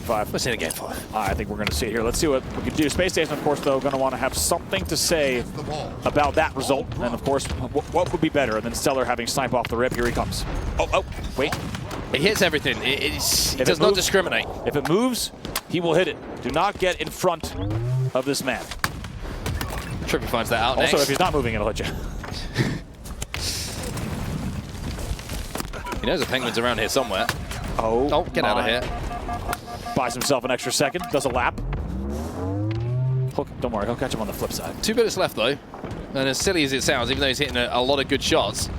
5. Let's see it game 5. I think we're going to see it here. Let's see what we can do. Space Station, of course, though, going to want to have something to say about that result. And, of course, what would be better than StelluR having snipe off the rip? Here he comes. Oh, wait. He hits everything. It does not discriminate. If it moves, he will hit it. Do not get in front of this man. Trippy finds that out Also, next. if he's not moving, it'll hit you. He knows the penguin's around here somewhere. Oh, get out of here. Buys himself an extra second, does a lap. Don't worry, he'll catch him on the flip side. 2 minutes left, though. And as silly as it sounds, even though he's hitting a lot of good shots,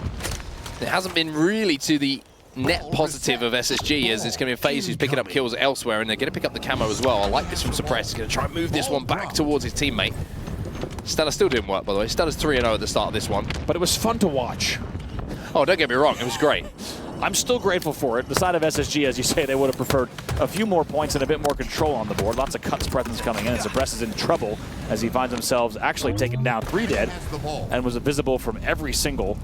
it hasn't been really to the net positive of SSG, as it's going to be FaZe who's picking up kills elsewhere, and they're going to pick up the camo as well. I like this from Suppress. He's going to try and move this one back towards his teammate. StelluR still doing work, by the way. StelluR's 3-0 at the start of this one. But it was fun to watch. Oh, don't get me wrong. It was great. I'm still grateful for it. The side of SSG, as you say, they would have preferred a few more points and a bit more control on the board. Lots of cuts presence coming in, and Suppress is in trouble as he finds himself actually taken down 3 dead and was visible from every single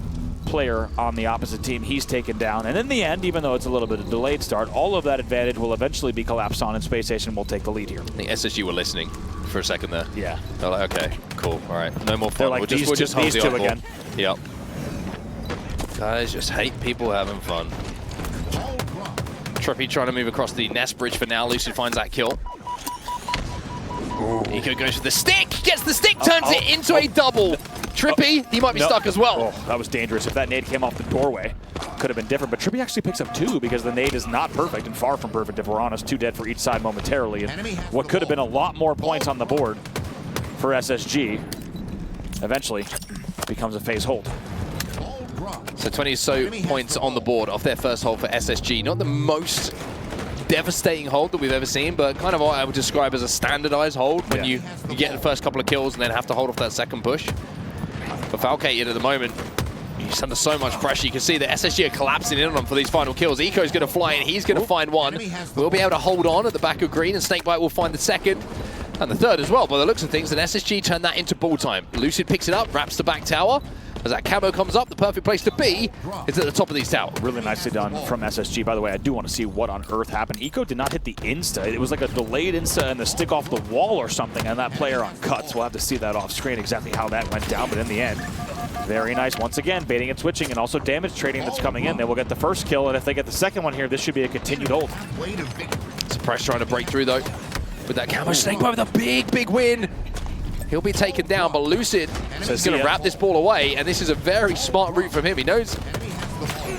player on the opposite team he's taken down. And in the end, even though it's a little bit of a delayed start, all of that advantage will eventually be collapsed on, and Space Station will take the lead here. I think SSG were listening for a second there. Yeah. They're like, okay, cool, all right, no more fun. They're like, we'll just hold these the two oddball. again. Yep. Guys just hate people having fun. Trippy trying to move across the nest bridge for now. Lucid finds that kill. Eco goes for the stick, gets the stick, turns it into a double. Trippy, he might be stuck as well. Oh, that was dangerous. If that nade came off the doorway, could have been different. But Trippy actually picks up 2 because the nade is not perfect and far from perfect, if we're honest. 2 dead for each side momentarily. And what could have been a lot more points on the board for SSG eventually becomes a FaZe hold. So 20 or so points on the board off their first hold for SSG. Not the most devastating hold that we've ever seen, but kind of what I would describe as a standardized hold when you get the first couple of kills and then have to hold off that second push. But Falcated at the moment, he's under so much pressure. You can see that SSG are collapsing in on him for these final kills. Eco's going to fly in. He's going to find one. We'll be able to hold on at the back of green, and Snakebite will find the second and the third as well. By the looks of things, and SSG turned that into ball time. Lucid picks it up, wraps the back tower. As that camo comes up, the perfect place to be is at the top of these towers. Really nicely done from SSG. By the way, I do want to see what on earth happened. Eco did not hit the insta. It was like a delayed insta and the stick off the wall or something, and that player on cuts. We'll have to see that off screen exactly how that went down, but in the end, very nice. Once again, baiting and switching, and also damage trading that's coming in. They will get the first kill, and if they get the second one here, this should be a continued hold. Suppress trying to break through, though, with that camo. Snakebite with a big win. He'll be taken down, but Lucid is going to wrap this ball away, and this is a very smart route from him. He knows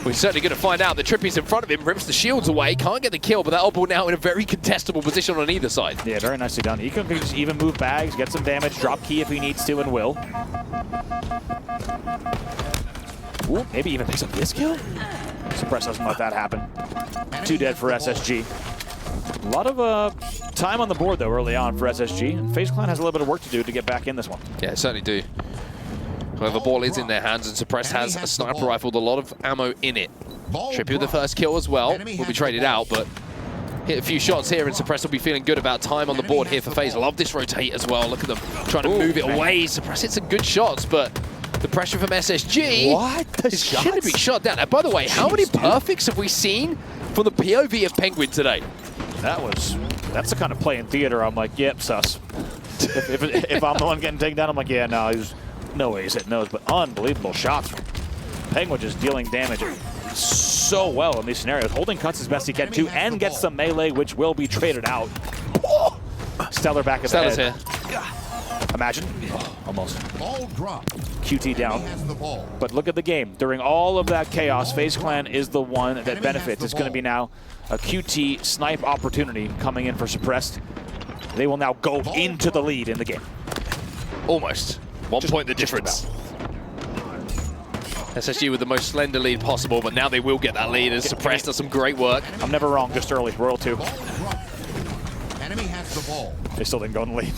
we're certainly going to find out that Trippy's in front of him, rips the shields away, can't get the kill, but that oddball now in a very contestable position on either side. Yeah, very nicely done. He can just even move bags, get some damage, drop key if he needs to, and will. Ooh, maybe even picks up this kill? Suppress doesn't let that happen. 2 dead for SSG. A lot of time on the board, though, early on for SSG. And FaZe Clan has a little bit of work to do to get back in this one. Yeah, certainly do. However, ball is in their hands, and Suppress has a sniper rifle with a lot of ammo in it. Trippy with the first kill as well. Will be traded out, but hit a few shots here, and Suppress will be feeling good about time on the board here for FaZe. I love this rotate as well. Look at them trying to move it away. Suppress hit some good shots, but the pressure from SSG is going to be shot down. And by the way, how many perfects have we seen from the POV of Penguin today? That's the kind of play in theater I'm like, yep, sus. if I'm the one getting taken down, I'm like, yeah, no, no way he's hitting those. But unbelievable shots from Penguin, just dealing damage so well in these scenarios. Holding cuts as best he can too, and gets some melee, which will be traded out. Oh! StelluR back at the head. Here. Imagine. Oh, almost. QT down. But look at the game. During all of that chaos, FaZe Clan is the one that benefits. It's going to be now a QT snipe opportunity coming in for Suppressed. They will now go into the lead in the game. Almost. 1 point the difference. SSG with the most slender lead possible, but now they will get that lead as Suppressed does some great work. I'm never wrong, just early. Royal 2. They still didn't go in the lead.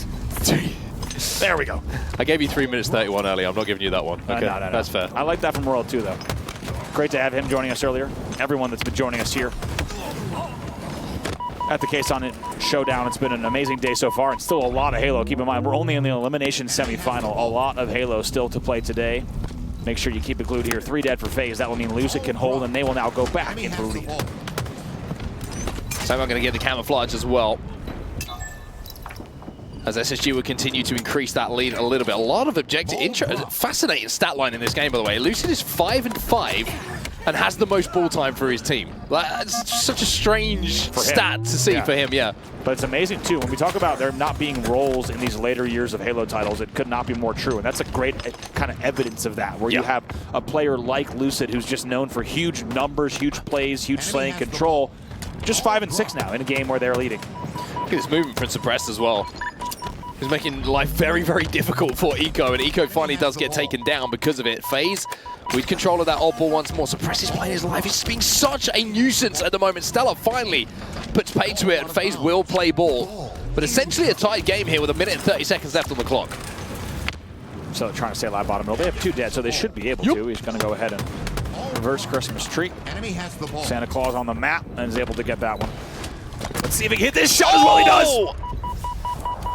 There we go. I gave you 3 minutes 31 earlier. I'm not giving you that one. Okay, no. That's fair. I like that from Royal 2, though. Great to have him joining us earlier. Everyone that's been joining us here at the Kaysan Showdown. It's been an amazing day so far, and still a lot of Halo. Keep in mind, we're only in the elimination semifinal. A lot of Halo still to play today. Make sure you keep it glued here. 3 dead for FaZe. That will mean Lucid can hold, and they will now go back into the lead. So I'm going to get the camouflage as well. As SSG will continue to increase that lead a little bit. A lot of objective interest. Fascinating stat line in this game, by the way. Lucid is 5-5 and has the most ball time for his team. That's such a strange stat to see for him, yeah. But it's amazing, too. When we talk about there not being roles in these later years of Halo titles, it could not be more true. And that's a great kind of evidence of that, where you have a player like Lucid who's just known for huge numbers, huge plays, huge slaying control. Just 5-6 now in a game where they're leading. Look at this movement from Suppressed as well. He's making life very, very difficult for Eco, and Eco finally does get taken down because of it. FaZe with control of that oddball once more. Suppressed is playing his life. He's being such a nuisance at the moment. StelluR finally puts pay to it, and FaZe will play ball. But essentially a tight game here with 1 minute and 30 seconds left on the clock. So they're trying to stay alive bottom middle. They have 2 dead, so they should be able to. He's going to go ahead and reverse Christmas tree. Santa Claus on the map and is able to get that one. Let's see if he can hit this shot as well. He does!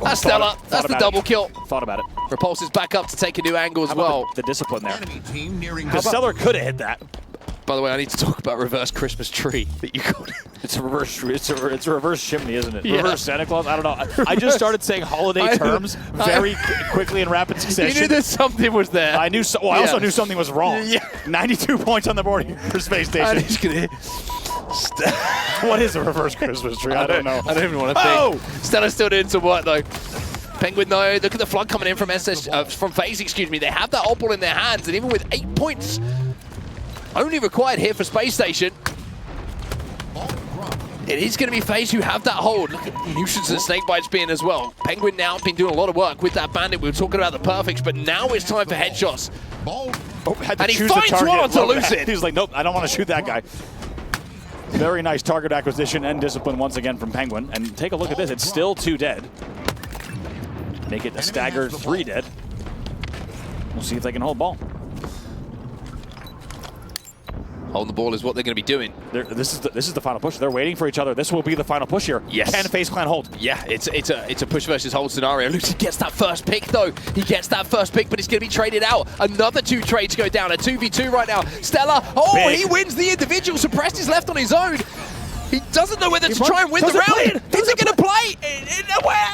That's StelluR. That's the double kill. Thought about it. Repulse is back up to take a new angle as well. The discipline there. Because StelluR could have hit that. By the way, I need to talk about reverse Christmas tree that you got. It's a reverse. It's a reverse chimney, isn't it? Yeah. Reverse Santa Claus. I don't know. I just started saying holiday terms very quickly in rapid succession. You knew that something was there. I knew. Well, I also knew something was wrong. Yeah. 92 points on the board here for Space Station. What is a reverse Christmas tree? I don't know. I don't even want to think. StelluR's still doing some work though. Penguin though, look at the flood coming in from from FaZe, excuse me. They have that oddball in their hands, and even with 8 points only required here for Space Station, it is going to be FaZe who have that hold. Look at nuisance and Snakebites being as well. Penguin now been doing a lot of work with that bandit. We were talking about the perfects, but now it's time for headshots. And he finds one onto Lucid. He's like, nope, I don't want to shoot that guy. Very nice target acquisition and discipline once again from Penguin. And take a look at this. It's still 2 dead. Make it a staggered 3 dead. We'll see if they can hold ball. Holding the ball is what they're going to be doing. This is the final push. They're waiting for each other. This will be the final push here. Yes. Can FaZe Clan hold? Yeah, it's a push versus hold scenario. Lucid gets that first pick though. He gets that first pick, but it's going to be traded out. Another 2 trades go down. A 2v2 right now. StelluR, he wins the individual. Suppressed is left on his own. He doesn't know whether to try and win the round. Is it going to play?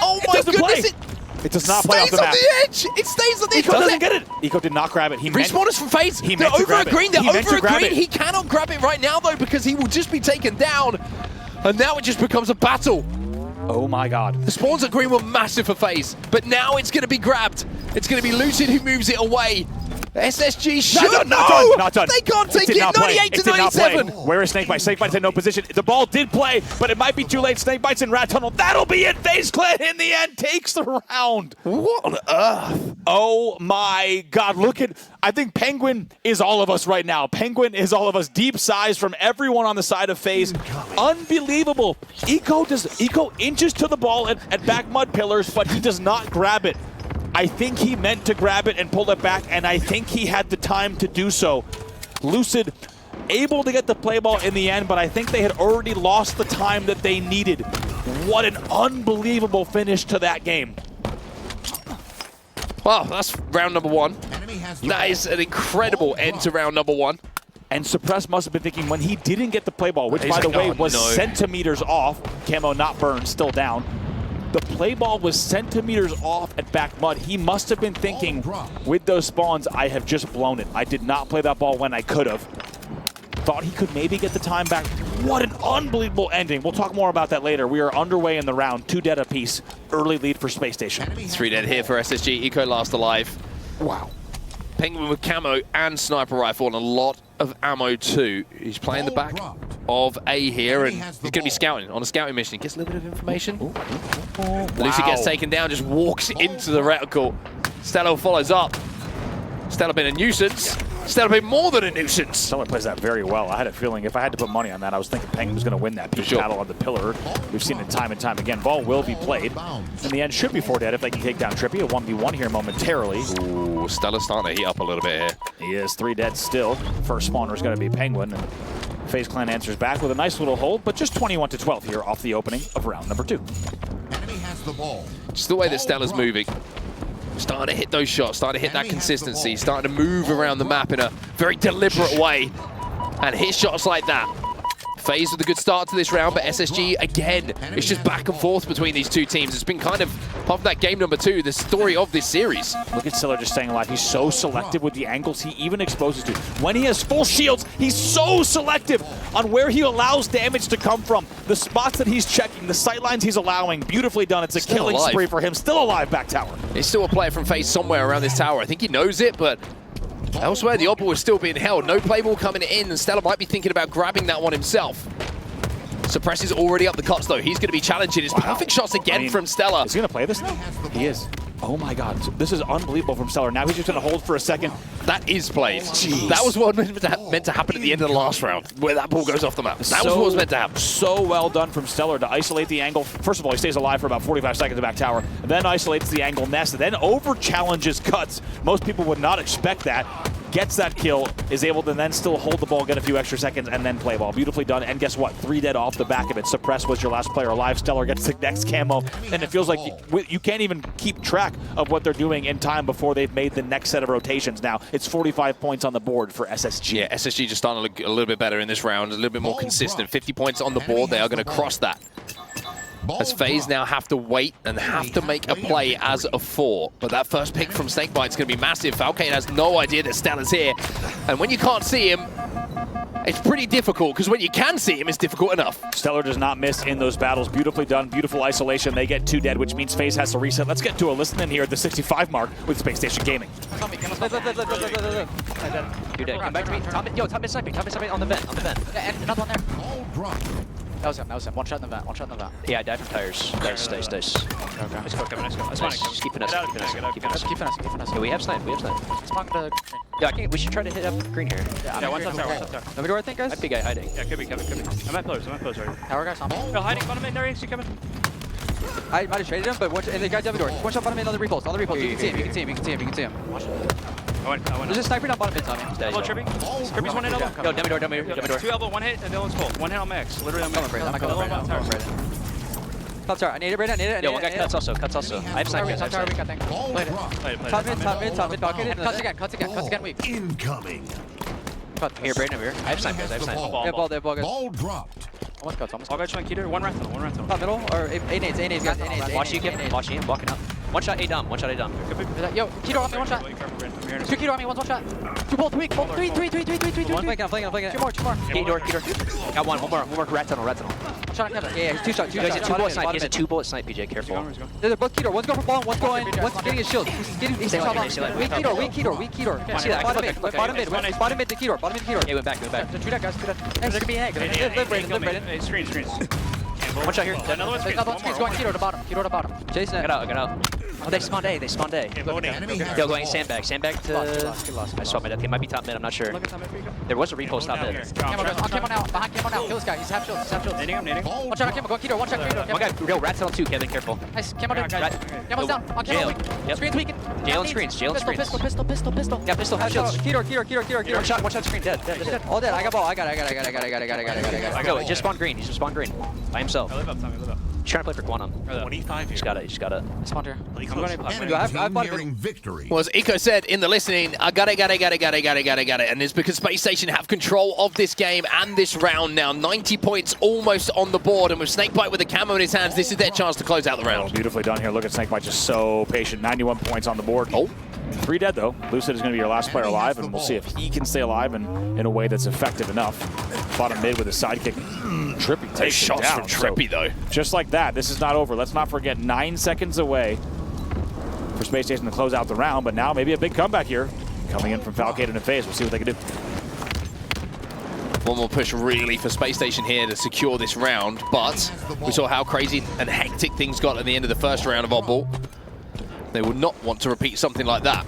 Oh my goodness. It does not play off the map. It stays on the edge. It stays on the edge. Eco doesn't get it. Eco did not grab it. Respawners from FaZe. They're over a green. They're over a green. He cannot grab it right now though because he will just be taken down. And now it just becomes a battle. Oh my god. The spawns at green were massive for FaZe, but now it's going to be grabbed. It's going to be Lucid who moves it away. SSG should not done. They can't take it. 98 to 97. Where is Snakebite? Snakebite's in no position. The ball did play, but it might be too late. Snakebite's in rat tunnel. That'll be it. FaZe Clan in the end takes the round. What on earth? Oh my god. Look at, I think Penguin is all of us right now. Penguin is all of us. Deep sighs from everyone on the side of FaZe. Unbelievable. Eco inches to the ball at back mud pillars, but he does not grab it. I think he meant to grab it and pull it back, and I think he had the time to do so. Lucid able to get the play ball in the end, but I think they had already lost the time that they needed. What an unbelievable finish to that game. Wow, that's round number 1. That is an incredible end to round number 1. And Suppressed must have been thinking when he didn't get the play ball, which by the way was centimeters off, camo not burned, still down. The play ball was centimeters off at back mud. He must have been thinking, with those spawns, I have just blown it. I did not play that ball when I could have. Thought he could maybe get the time back. What an unbelievable ending. We'll talk more about that later. We are underway in the round. 2 dead apiece. Early lead for Space Station. 3 dead here for SSG. Eco last alive. Wow. Penguin with camo and sniper rifle and a lot of ammo too. He's playing the back of A here, and he's going to be scouting on a scouting mission. He gets a little bit of information. Lucid gets taken down, just walks into the reticle. StelluR follows up. StelluR been a nuisance. StelluR been more than a nuisance. Someone plays that very well. I had a feeling if I had to put money on that, I was thinking Penguin was going to win that peak battle on the pillar. We've seen it time and time again. Ball will be played. In the end, should be 4 dead if they can take down Trippy. A 1v1 here momentarily. Ooh, StelluR starting to heat up a little bit here. He is 3 dead still. First spawner is going to be Penguin. And FaZe Clan answers back with a nice little hold, but just 21 to 12 here off the opening of round number 2. Enemy has the ball. Just the way that StelluR's moving. Starting to hit those shots, starting to hit that consistency, starting to move around the map in a very deliberate way. And hit shots like that. FaZe with a good start to this round, but SSG, again, it's just back and forth between these two teams. It's been kind of, apart from that game number 2, the story of this series. Look at StelluR just staying alive. He's so selective with the angles he even exposes to. When he has full shields, he's so selective on where he allows damage to come from. The spots that he's checking, the sightlines he's allowing, beautifully done. It's a Still killing alive. spree for him. Still alive back tower. There's still a player from FaZe somewhere around this tower. I think he knows it, but elsewhere, the oddball is still being held. No play ball coming in, and StelluR might be thinking about grabbing that one himself. Suppress is already up the cuts, though. He's going to be challenging. It's perfect shots again from StelluR. Is he going to play this now? He is. Oh my god, this is unbelievable from StelluR. Now he's just going to hold for a second. That is played. Jeez. That was what was meant to happen at the end of the last round, where that ball goes off the map. That was what was meant to happen. So well done from StelluR to isolate the angle. First of all, he stays alive for about 45 seconds at back tower, then isolates the angle nest, then over challenges cuts. Most people would not expect that. Gets that kill, is able to then still hold the ball, get a few extra seconds, and then play ball. Beautifully done, and guess what? 3 dead off the back of it. Suppress was your last player alive. StelluR gets the next camo, and it feels like you can't even keep track of what they're doing in time before they've made the next set of rotations. Now, it's 45 points on the board for SSG. Yeah, SSG just starting to look a little bit better in this round, a little bit more consistent. 50 points on the board, they are going to cross that. As FaZe now have to wait and have to make a play as a 4. But that first pick from Snakebite's going to be massive. Falcate has no idea that StelluR's here. And when you can't see him, it's pretty difficult, because when you can see him, it's difficult enough. StelluR does not miss in those battles. Beautifully done, beautiful isolation. They get 2 dead, which means FaZe has to reset. Let's get to a listen in here at the 65 mark with Space Station Gaming. You're dead. Come back to me. Top mid sniping. Top mid sniping on the vent. Yeah, and another one there. That was him. One shot in the vent. Yeah, I died from tires. Nice. Okay. Let's go, Kevin. Let's go. Nice. Keep finessing. Yeah, we have snipe. Spawn to... Yeah, we should try to hit up green here. Yeah, one top tower. Let me door, I think, guys. Might be a guy hiding. Yeah, could be. I'm at pillars right. Tower guys on me. No, hiding, bottom mid, Darius, you coming? I might have traded him, but and the guy W door. One shot bottom mid on the repulse. You can see him. Watch it. I went. There's a sniper down bottom mid, Tommy. Elbow tripping. Trippy's one hit elbow. Yo, dummy door. 2 elbow, 1 hit, and the other one's full. 1 hit on max. Literally on max. I'm coming, Brandon. Top tower. I need it, Brandon. Yo, one guy cuts also. I have sniper. Top tower weak, I think. Top mid, bucket. Cuts again, weak. Incoming. Cut. Here, Brandon, over here. I have sniper. Yeah, ball, guys. Ball dropped. Almost cuts. All guys trying Keter. One rental. Top middle, or A nades, guys. Watch you, Kevin. Watch him. Walking up. One shot A dumb. Yo, Keto on me, one shot. 2 Keto on me, one shot. 2 bolt, weak. 3. One flank, I'm flanking. 2 more. Keter. Got one more rat tunnel. One shot on Kevin. Yeah, 2 shots. He's a 2 bullet snipe. He's a 2 bullet snipe, PJ. Careful. They're both Keto. One's going for ball, one's getting his shield. He's shot on. Weak Keto. See that? Bottom mid to Keto. Yeah, went back. Two dead, guys. There could be an egg. Live, Brandon. Screens. One shot here. Another one's going Keto to bottom. Jason. Get out. Oh, they spawned A. Yo, going sandbag to... I saw my death. He might be top mid, I'm not sure. There was a repost top mid. Camo now. Behind Camo now. Kill this guy. He's half shield. Nading. One shot on Camo. Go Keto. One shot Keto. One guy, real rat tunnel 2, Kevin, careful. Nice. Camo down. Camo's down. On Camo. Yep. Screen's weak. Jail and screens. Pistol. Yeah, pistol, half shields. Keto. One shot screen, dead. All dead. I got ball. I got it. Go, he just spawned green. By himself. I live up, Tommy. He's trying to play for Quantum. 25 here. Just got it. Spawned here. Nearing victory. Well, as Eco said in the listening, I got it. And it's because Space Station have control of this game and this round now. 90 points almost on the board. And with Snakebite with the camo in his hands, this is their chance to close out the round. Beautifully done here. Look at Snakebite, just so patient. 91 points on the board. Oh. 3 dead, though. Lucid is going to be your last player alive, and we'll see if he can stay alive in a way that's effective enough. Bottom mid with his sidekick. Trippy takes shots down. from Trippy, though. Just like that, this is not over. Let's not forget 9 seconds away for Space Station to close out the round, but now maybe a big comeback here. Coming in from Falcate and FaZe. We'll see what they can do. One more push really for Space Station here to secure this round, but we saw how crazy and hectic things got at the end of the first round of oddball. They would not want to repeat something like that.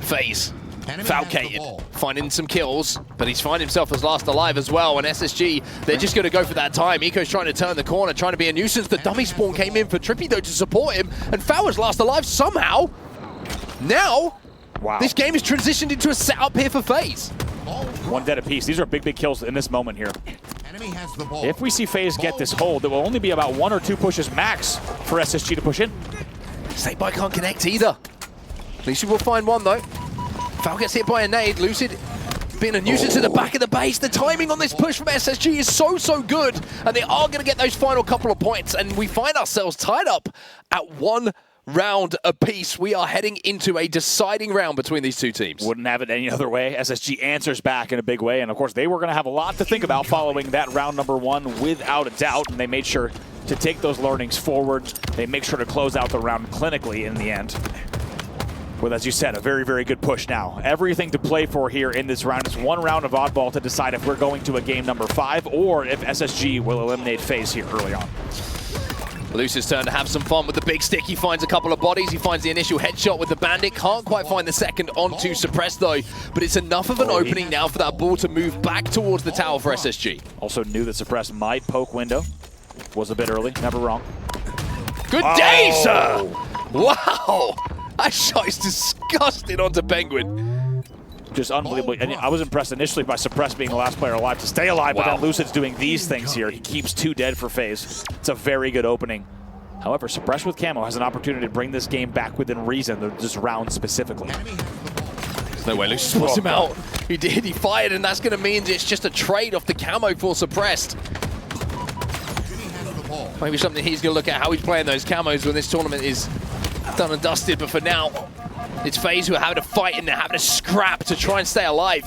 FaZe, Falcate, finding some kills, but he's finding himself as last alive as well. And SSG, they're just going to go for that time. Eco's trying to turn the corner, trying to be a nuisance. The dummy spawn came in for Trippy, though, to support him, and Fal was last alive somehow. Now, this game is transitioned into a setup here for FaZe. 1 dead apiece. These are big kills in this moment here. If we see FaZe get this hold, there will only be about 1 or 2 pushes max for SSG to push in. Snakebite can't connect either. Lucid will find one, though. Fal gets hit by a nade. Lucid Being a nuisance to the back of the base. The timing on this push from SSG is so good, and they are going to get those final couple of points, and we find ourselves tied up at 1 round apiece. We are heading into a deciding round between these two teams. Wouldn't have it any other way. SSG answers back in a big way, and of course they were going to have a lot to think about following that round number 1 without a doubt, and they made sure to take those learnings forward. They make sure to close out the round clinically in the end. With, as you said, a very good push now. Everything to play for here in this round is 1 round of oddball to decide if we're going to a game number 5 or if SSG will eliminate FaZe here early on. Luce's turn to have some fun with the big stick. He finds a couple of bodies. He finds the initial headshot with the bandit. Can't quite find the second onto Suppress though, but it's enough of an opening now for that ball to move back towards the tower for SSG. Also knew that Suppress might poke window. Was a bit early, never wrong. Good day, sir! Wow! That shot is disgusting onto Penguin. Just unbelievable. And I was impressed initially by Suppress being the last player alive to stay alive, but then Lucid's doing these things here. He keeps 2 dead for FaZe. It's a very good opening. However, Suppress with Camo has an opportunity to bring this game back within reason, this round specifically. There's no way Lucius spots him out. He did, he fired, and that's going to mean it's just a trade off the Camo for Suppressed. Maybe something he's going to look at how he's playing those camos when this tournament is done and dusted, but for now, it's FaZe who are having to fight and they're having to scrap to try and stay alive.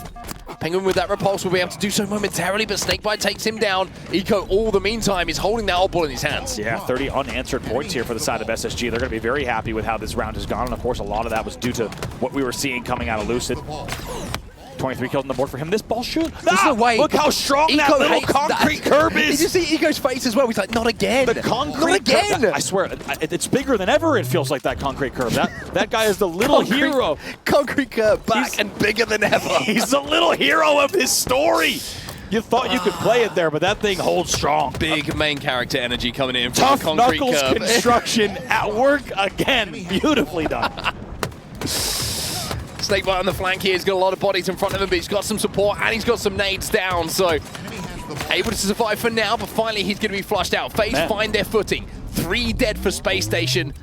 Penguin with that repulse will be able to do so momentarily, but Snakebite takes him down. Eco, all the meantime, is holding that oddball in his hands. Yeah, 30 unanswered points here for the side of SSG. They're going to be very happy with how this round has gone, and of course, a lot of that was due to what we were seeing coming out of Lucid. 23 kills on the board for him. This ball shoot. No way. Look how strong Eco that little concrete curb is. Did you see Eco's face as well? He's like, not again. The concrete not again. Curb, I swear, it's bigger than ever. It feels like that concrete curb. That guy is the little hero. Concrete curb back and bigger than ever. He's the little hero of his story. You thought you could play it there, but that thing holds strong. Big main character energy coming in from Tough the concrete Knuckles curb. construction at work again. Beautifully done. Snakebite on the flank here. He's got a lot of bodies in front of him, but he's got some support and he's got some nades down. So able to survive for now, but finally he's going to be flushed out. FaZe find their footing. 3 dead for Space Station.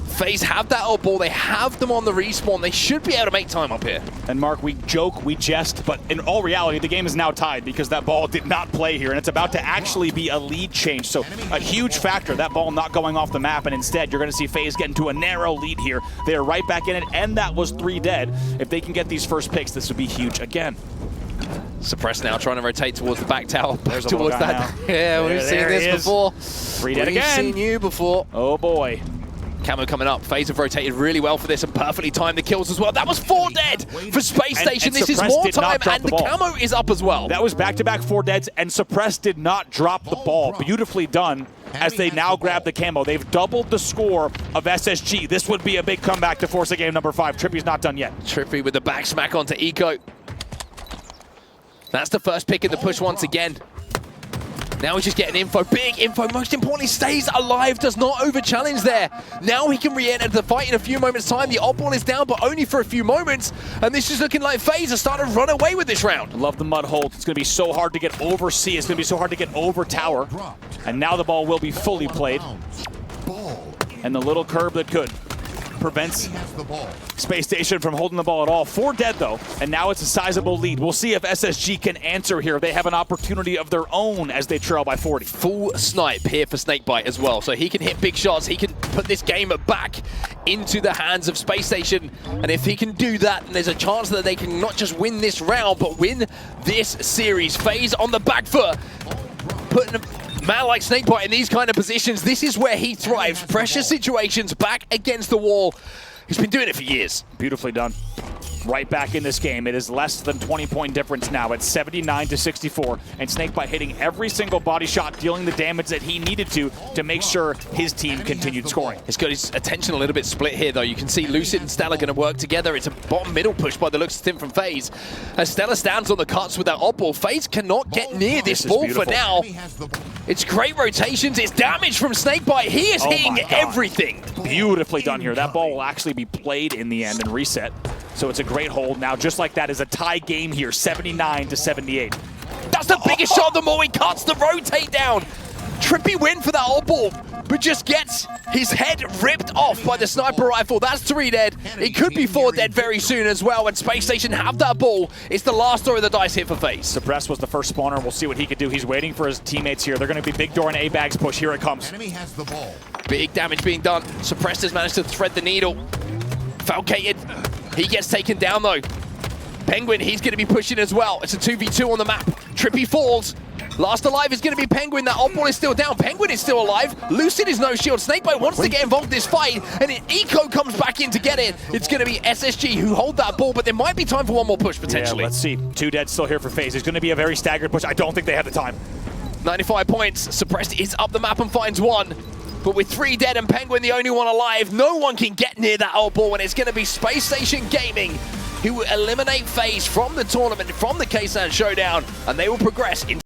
FaZe have that oddball. They have them on the respawn. They should be able to make time up here. And Mark, we joke, we jest, but in all reality, the game is now tied because that ball did not play here, and it's about to actually be a lead change. So a huge factor, that ball not going off the map, and instead you're going to see FaZe get into a narrow lead here. They are right back in it, and that was 3 dead. If they can get these first picks, this would be huge again. Suppress now trying to rotate towards the back tower. There's towards that. Yeah, we've seen this before. 3 dead again. We've seen you before. Oh boy. Camo coming up. FaZe have rotated really well for this and perfectly timed the kills as well. That was 4 dead for Space Station. And this is more time, and the Camo is up as well. That was back-to-back 4 deads, and Suppress did not drop the ball. Beautifully done as they now grab the Camo. They've doubled the score of SSG. This would be a big comeback to force a game number 5. Trippy's not done yet. Trippy with the back smack onto Eco. That's the first pick in the push once again. Now he's just getting info, big info, most importantly stays alive, does not over-challenge there. Now he can re-enter the fight in a few moments' time. The oddball is down, but only for a few moments. And this is looking like FaZe are starting to run away with this round. Love the mud hold. It's going to be so hard to get over C. It's going to be so hard to get over tower. And now the ball will be fully played. And the little curb that could prevents Space Station from holding the ball at all. 4 dead, though, and now it's a sizable lead. We'll see if SSG can answer here. They have an opportunity of their own as they trail by 40. Full snipe here for Snakebite as well, so he can hit big shots. He can put this game back into the hands of Space Station, and if he can do that, then there's a chance that they can not just win this round, but win this series. FaZe on the back foot, putting a man like Snakebite in these kind of positions. This is where he thrives. Pressure situations, back against the wall. He's been doing it for years. Beautifully done. Right back in this game. It is less than 20-point difference now at 79-64. And Snakebite hitting every single body shot, dealing the damage that he needed to make sure his team continued scoring. He's got his attention a little bit split here, though. You can see Lucid and StelluR going to work together. It's a bottom-middle push by the looks of him from FaZe. As StelluR stands on the cuts with that oddball, FaZe cannot get near this ball for now. It's great rotations. It's damage from Snakebite. He is hitting everything. Beautifully done here. That ball will actually be played in the end and reset. So it's a great hold. Now, just like that is a tie game here, 79-78. That's the biggest shot of them all. He cuts the rotate down. Trippy win for that oddball. but just gets his head ripped off by the sniper rifle. That's 3 dead. It could be 4 dead very soon as well. When Space Station have that ball, it's the last throw of the dice hit for FaZe. Suppress was the first spawner. We'll see what he could do. He's waiting for his teammates here. They're going to be big door and A-bags push. Here it comes. Enemy has the ball. Big damage being done. Suppressed has managed to thread the needle. Falcated. He gets taken down though. Penguin, he's going to be pushing as well. It's a 2v2 on the map. Trippy falls. Last alive is going to be Penguin. That oddball is still down. Penguin is still alive. Lucid is no shield. Snakebite wants to get involved in this fight, and Eco comes back in to get it. It's going to be SSG who hold that ball, but there might be time for one more push potentially. Yeah, let's see. 2 dead still here for FaZe. It's going to be a very staggered push. I don't think they have the time. 95 points. Suppressed is up the map and finds 1. But with 3 dead and Penguin the only one alive, no one can get near that oddball, and it's going to be Space Station Gaming who will eliminate FaZe from the tournament, from the Kaysan Showdown, and they will progress into